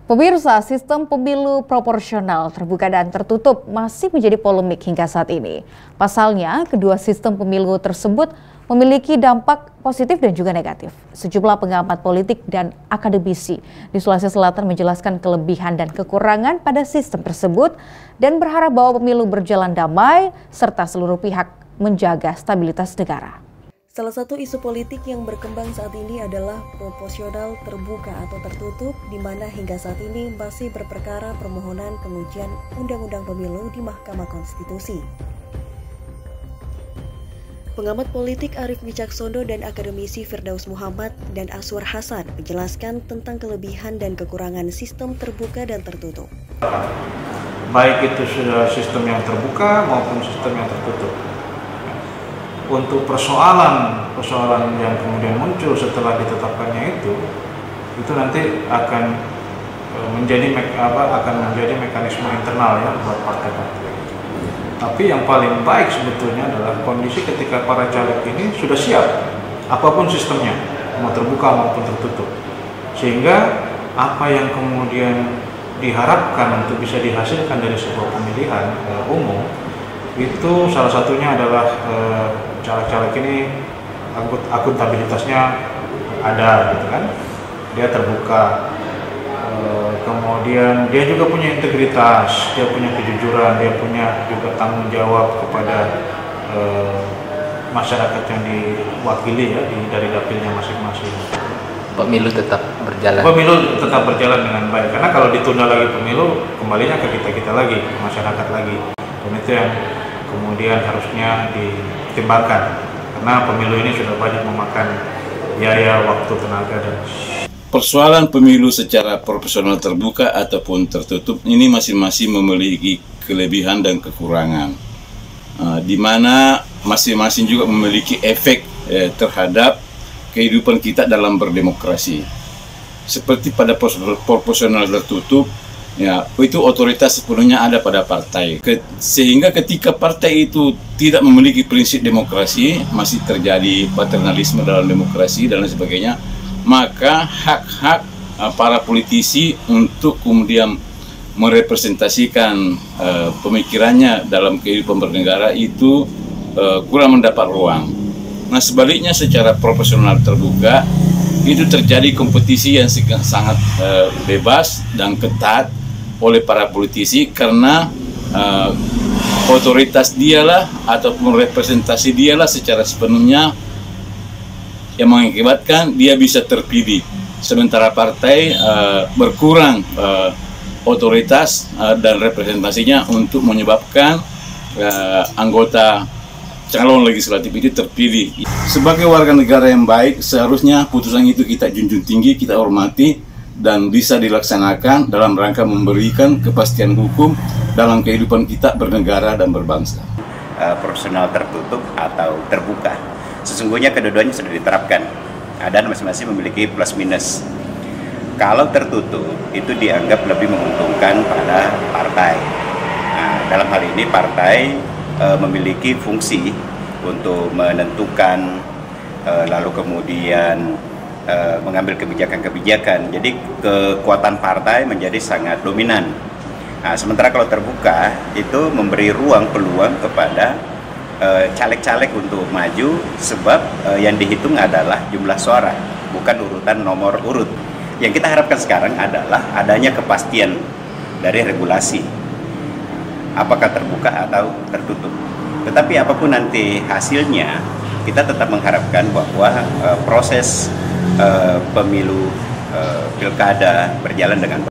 Pemirsa, sistem pemilu proporsional terbuka dan tertutup masih menjadi polemik hingga saat ini. Pasalnya, kedua sistem pemilu tersebut memiliki dampak positif dan juga negatif. Sejumlah pengamat politik dan akademisi di Sulawesi Selatan menjelaskan kelebihan dan kekurangan pada sistem tersebut dan berharap bahwa pemilu berjalan damai serta seluruh pihak menjaga stabilitas negara. Salah satu isu politik yang berkembang saat ini adalah proporsional terbuka atau tertutup, di mana hingga saat ini masih berperkara permohonan pengujian Undang-Undang Pemilu di Mahkamah Konstitusi. Pengamat politik Arief Wicaksono dan akademisi Firdaus Muhammad dan Aswar Hasan menjelaskan tentang kelebihan dan kekurangan sistem terbuka dan tertutup. Baik itu sistem yang terbuka maupun sistem yang tertutup. Untuk persoalan yang kemudian muncul setelah ditetapkannya itu nanti akan menjadi mekanisme internal ya buat partai-partai. Tapi yang paling baik sebetulnya adalah kondisi ketika para caleg ini sudah siap apapun sistemnya, mau terbuka maupun tertutup, sehingga apa yang kemudian diharapkan untuk bisa dihasilkan dari sebuah pemilihan umum itu salah satunya adalah caleg-caleg ini akuntabilitasnya ada gitu kan, dia terbuka, kemudian dia juga punya integritas, dia punya kejujuran, dia punya juga tanggung jawab kepada masyarakat yang diwakili ya dari dapilnya masing-masing. Pemilu tetap berjalan. Pemilu tetap berjalan dengan baik, karena kalau ditunda lagi pemilu kembalinya ke kita lagi, ke masyarakat lagi, dan itu yang kemudian harusnya ditimbangkan, karena pemilu ini sudah banyak memakan biaya, waktu, tenaga, dan persoalan pemilu secara proporsional terbuka ataupun tertutup ini masing-masing memiliki kelebihan dan kekurangan, di mana masing-masing juga memiliki efek terhadap kehidupan kita dalam berdemokrasi. Seperti pada proporsional tertutup, ya, itu otoritas sepenuhnya ada pada partai. Sehingga ketika partai itu tidak memiliki prinsip demokrasi, masih terjadi paternalisme dalam demokrasi dan lain sebagainya, maka hak-hak para politisi untuk kemudian merepresentasikan pemikirannya dalam kehidupan bernegara itu kurang mendapat ruang. Nah, sebaliknya secara proporsional terbuka, itu terjadi kompetisi yang sangat bebas dan ketat oleh para politisi, karena otoritas dialah ataupun representasi dialah secara sepenuhnya yang mengakibatkan dia bisa terpilih, sementara partai berkurang otoritas dan representasinya untuk menyebabkan anggota calon legislatif itu terpilih. Sebagai warga negara yang baik, seharusnya putusan itu kita junjung tinggi, kita hormati, dan bisa dilaksanakan dalam rangka memberikan kepastian hukum dalam kehidupan kita bernegara dan berbangsa. Proporsional tertutup atau terbuka, sesungguhnya kedua-duanya sudah diterapkan dan masing-masing memiliki plus minus. Kalau tertutup itu dianggap lebih menguntungkan pada partai. Nah, dalam hal ini partai memiliki fungsi untuk menentukan, lalu kemudian mengambil kebijakan-kebijakan. Jadi kekuatan partai menjadi sangat dominan. Nah, sementara kalau terbuka itu memberi ruang, peluang kepada caleg-caleg untuk maju, sebab yang dihitung adalah jumlah suara, bukan urutan nomor urut. Yang kita harapkan sekarang adalah adanya kepastian dari regulasi, apakah terbuka atau tertutup. Tetapi apapun nanti hasilnya, kita tetap mengharapkan bahwa proses pemilu pilkada berjalan dengan baik.